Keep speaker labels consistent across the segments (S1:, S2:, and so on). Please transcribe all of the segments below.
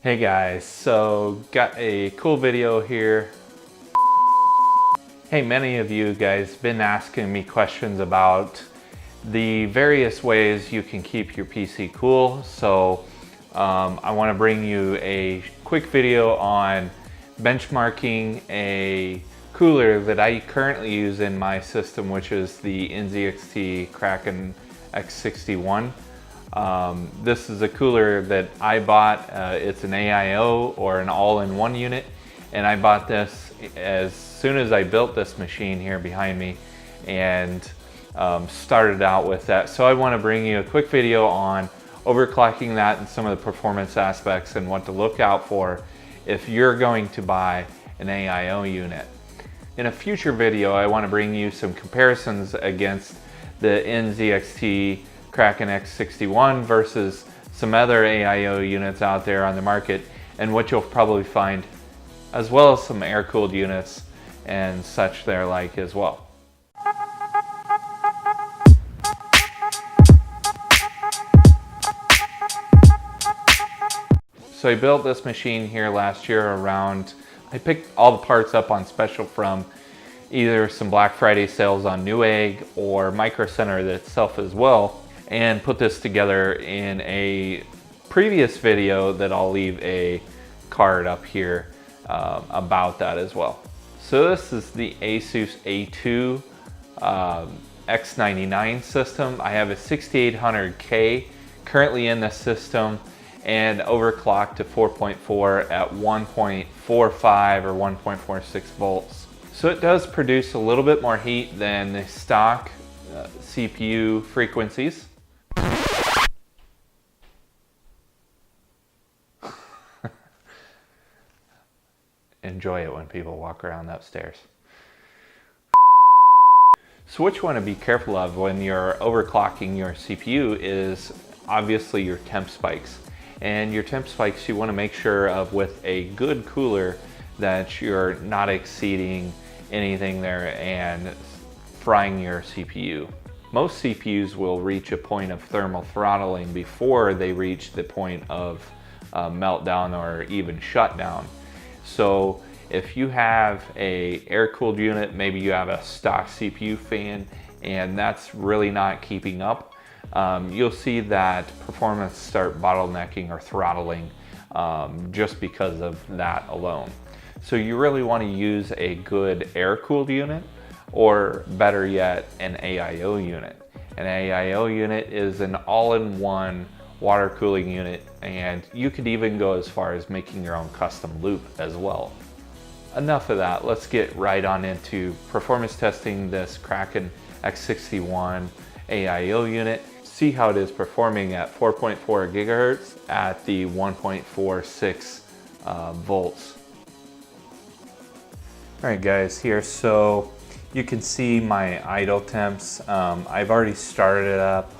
S1: Hey guys, so got a cool video here. Hey, many of you guys been asking me questions about the various ways you can keep your PC cool. So I want to bring you a quick video on benchmarking a cooler that I currently use in my system, which is the NZXT Kraken X61. This is a cooler that I bought. It's an AIO or an all-in-one unit, and I bought this as soon as I built this machine here behind me and started out with that. So I want to bring you a quick video on overclocking that and some of the performance aspects and what to look out for if you're going to buy an AIO unit. In a future video, I want to bring you some comparisons against the NZXT Kraken X61 versus some other AIO units out there on the market, and what you'll probably find, as well as some air-cooled units and such there like as well. So I built this machine here last year around, I picked all the parts up on special from either some Black Friday sales on Newegg or Micro Center itself as well, and put this together in a previous video that I'll leave a card up here about that as well. So this is the ASUS A2 X99 system. I have a 6800K currently in this system and overclocked to 4.4 at 1.45 or 1.46 volts. So it does produce a little bit more heat than the stock CPU frequencies. Enjoy it when people walk around upstairs. So what you want to be careful of when you're overclocking your CPU is obviously your temp spikes. And your temp spikes you want to make sure of with a good cooler that you're not exceeding anything there and frying your CPU. Most CPUs will reach a point of thermal throttling before they reach the point of meltdown or even shutdown. So if you have a air-cooled unit, maybe you have a stock CPU fan and that's really not keeping up, you'll see that performance start bottlenecking or throttling just because of that alone. So you really want to use a good air-cooled unit, or better yet, an AIO unit. An AIO unit is an all-in-one water cooling unit, and you could even go as far as making your own custom loop as well. Enough of that, let's get right on into performance testing this Kraken X61 AIO unit. See how it is performing at 4.4 gigahertz at the 1.46 volts. All right guys, here, so you can see my idle temps. I've already started up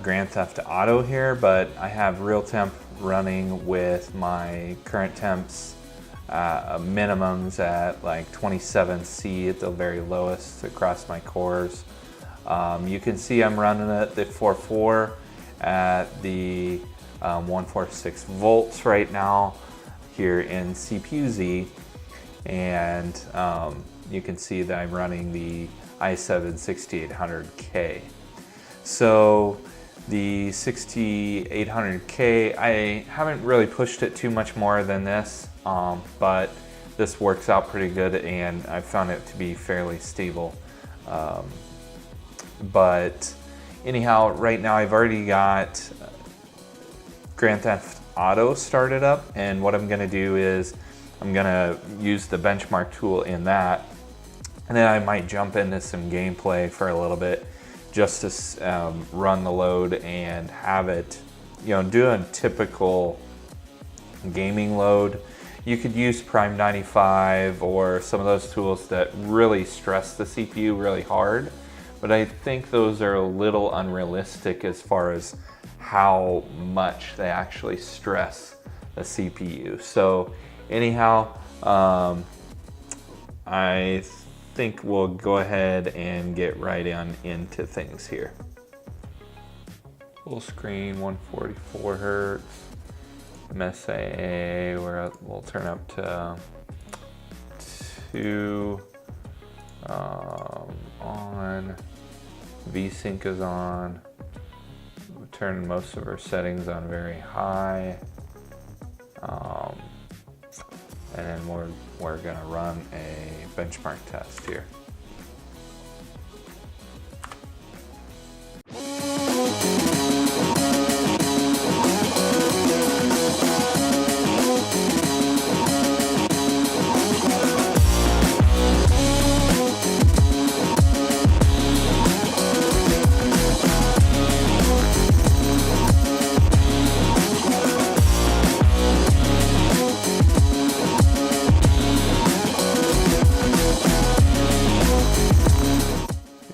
S1: Grand Theft Auto here, but I have real temp running with my current temps minimums at like 27C at the very lowest across my cores. You can see I'm running at the 4.4 at the 146 volts right now here in CPU Z, and you can see that I'm running the i7 6800K. So the 6800K, I haven't really pushed it too much more than this, but this works out pretty good and I found it to be fairly stable. But anyhow, right now I've already got Grand Theft Auto started up, and what I'm gonna do is I'm gonna use the benchmark tool in that, and then I might jump into some gameplay for a little bit just to run the load and have it, do a typical gaming load. You could use Prime 95 or some of those tools that really stress the CPU really hard, but I think those are a little unrealistic as far as how much they actually stress the CPU. So anyhow, I think we'll go ahead and get right on into things here. Full screen, 144 hertz. MSAA, where we'll turn up to 2 on. VSync is on. We'll turn most of our settings on very high. And then we're gonna run a benchmark test here.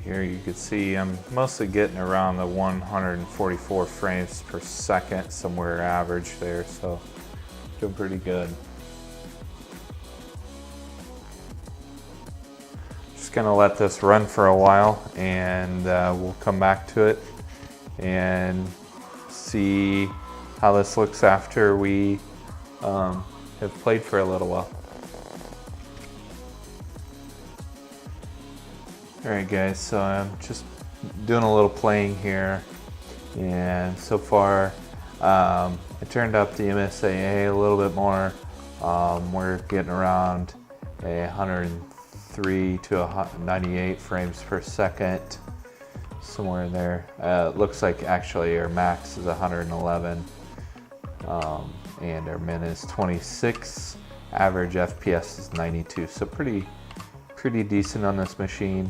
S1: Here you can see I'm mostly getting around the 144 frames per second, somewhere average there, so doing pretty good. Just gonna let this run for a while, and we'll come back to it and see how this looks after we have played for a little while. Alright guys, so I'm just doing a little playing here, and so far I turned up the MSAA a little bit more. We're getting around 103 to 98 frames per second, somewhere in there. It looks like actually our max is 111 and our min is 26. Average FPS is 92, so pretty decent on this machine.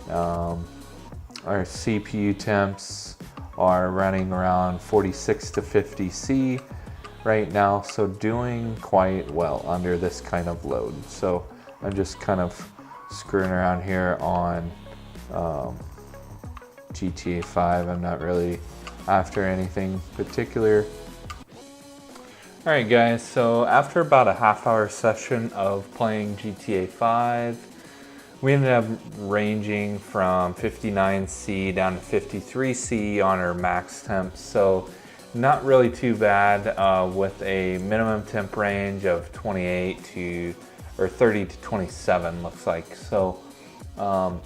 S1: Our CPU temps are running around 46 to 50 C right now, so doing quite well under this kind of load. So I'm just kind of screwing around here on GTA 5. I'm not really after anything particular. Alright guys, so after about a half-hour session of playing GTA 5, we ended up ranging from 59C down to 53C on our max temps, so not really too bad, with a minimum temp range of 28 to, or 30 to 27 looks like, so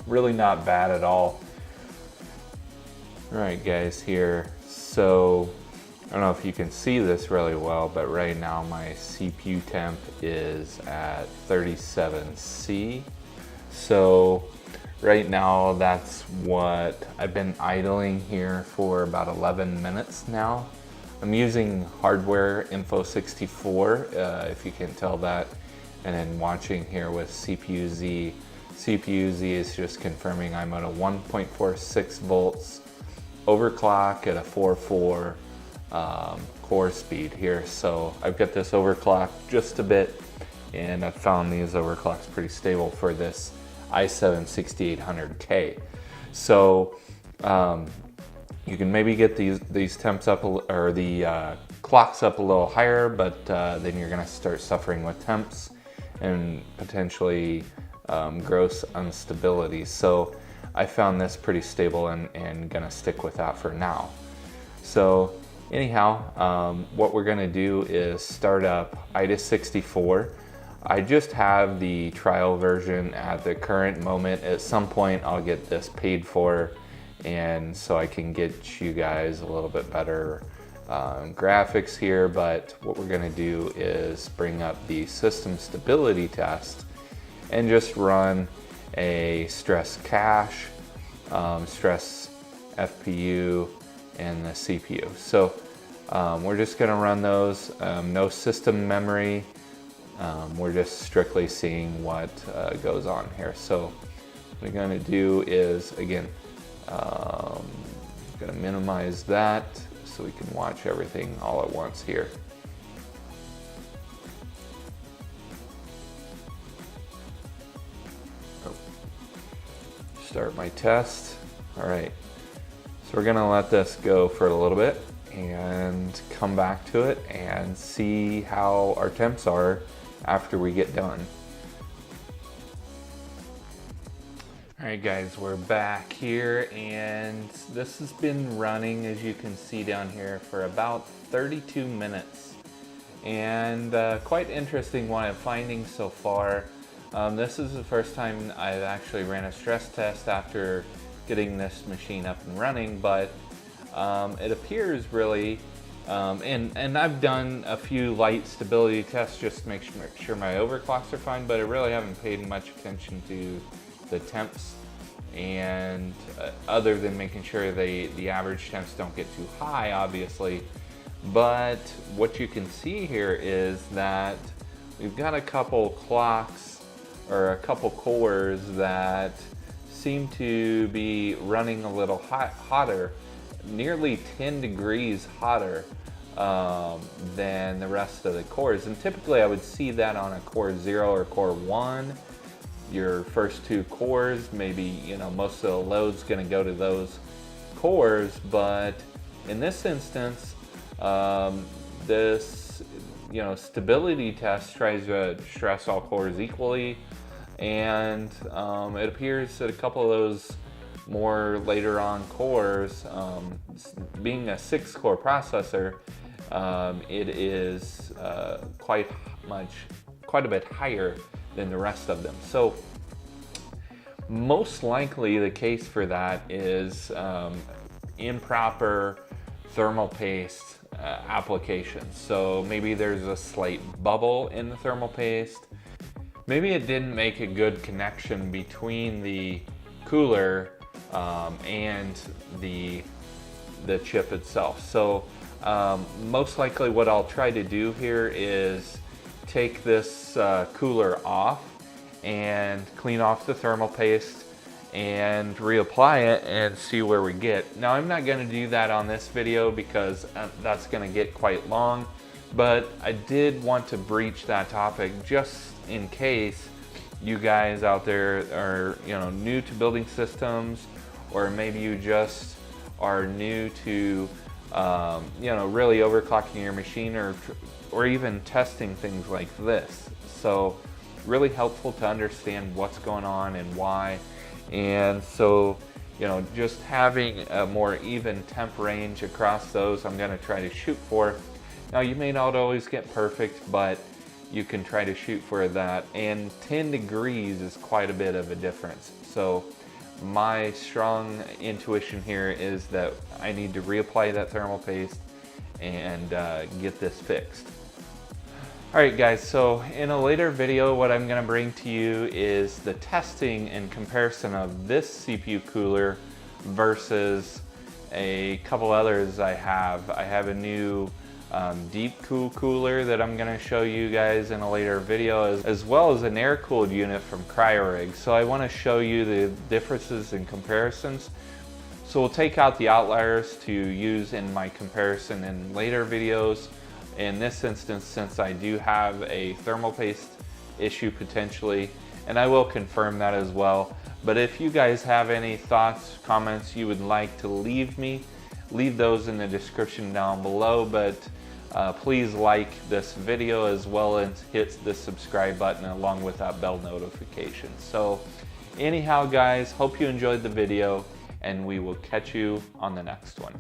S1: really not bad at all. Alright guys, here, so I don't know if you can see this really well, but right now my CPU temp is at 37C. So right now that's what I've been idling here for about 11 minutes now. I'm using hardware Info 64, if you can tell that, and then watching here with CPU Z. CPU Z is just confirming I'm at a 1.46 volts overclock at a 4.4 core speed here. So I've got this overclocked just a bit, and I've found these overclocks pretty stable for this i7-6800K. So you can maybe get these temps up, or the clocks up a little higher, but then you're gonna start suffering with temps and potentially gross instability. So I found this pretty stable and gonna stick with that for now. So anyhow, what we're gonna do is start up ASUS 64. I just have the trial version at the current moment. At some point I'll get this paid for, and so I can get you guys a little bit better graphics here, but what we're gonna do is bring up the system stability test and just run a stress cache, stress FPU, and the CPU. So we're just gonna run those, no system memory. We're just strictly seeing what goes on here. So what I'm gonna do is, again, gonna minimize that so we can watch everything all at once here. Start my test. All right, so we're gonna let this go for a little bit and come back to it and see how our temps are after we get done. Alright guys, we're back here, and this has been running, as you can see down here, for about 32 minutes. And quite interesting what I'm finding so far. This is the first time I've actually ran a stress test after getting this machine up and running, but it appears really, and I've done a few light stability tests just to make sure my overclocks are fine, but I really haven't paid much attention to the temps, and other than making sure the average temps don't get too high, obviously. But what you can see here is that we've got a couple clocks or a couple cores that seem to be running a little hotter, nearly 10 degrees hotter than the rest of the cores. And typically I would see that on a core 0 or core 1. Your first two cores, maybe, you know, most of the load's going to go to those cores, but in this instance, this, you know, stability test tries to stress all cores equally, and it appears that a couple of those more later on cores, being a 6-core processor, it is quite a bit higher than the rest of them. So most likely the case for that is improper thermal paste application. So maybe there's a slight bubble in the thermal paste. Maybe it didn't make a good connection between the cooler and the chip itself. So most likely what I'll try to do here is take this cooler off and clean off the thermal paste and reapply it and see where we get. Now I'm not going to do that on this video because that's going to get quite long, but I did want to breach that topic just in case you guys out there are, you know, new to building systems, or maybe you just are new to you know, really overclocking your machine, or even testing things like this. So really helpful to understand what's going on and why. And so, you know, just having a more even temp range across those, I'm going to try to shoot for. Now you may not always get perfect, but you can try to shoot for that, and 10 degrees is quite a bit of a difference. So my strong intuition here is that I need to reapply that thermal paste and get this fixed. Alright guys, so in a later video what I'm going to bring to you is the testing and comparison of this CPU cooler versus a couple others I have. I have a new deep cool cooler that I'm going to show you guys in a later video, as well as an air-cooled unit from CryoRig. So I want to show you the differences and comparisons. So we'll take out the outliers to use in my comparison in later videos. In this instance, since I do have a thermal paste issue potentially, and I will confirm that as well. But if you guys have any thoughts, comments you would like to leave me, leave those in the description down below. But please like this video as well as hit the subscribe button along with that bell notification. So anyhow guys, hope you enjoyed the video, and we will catch you on the next one.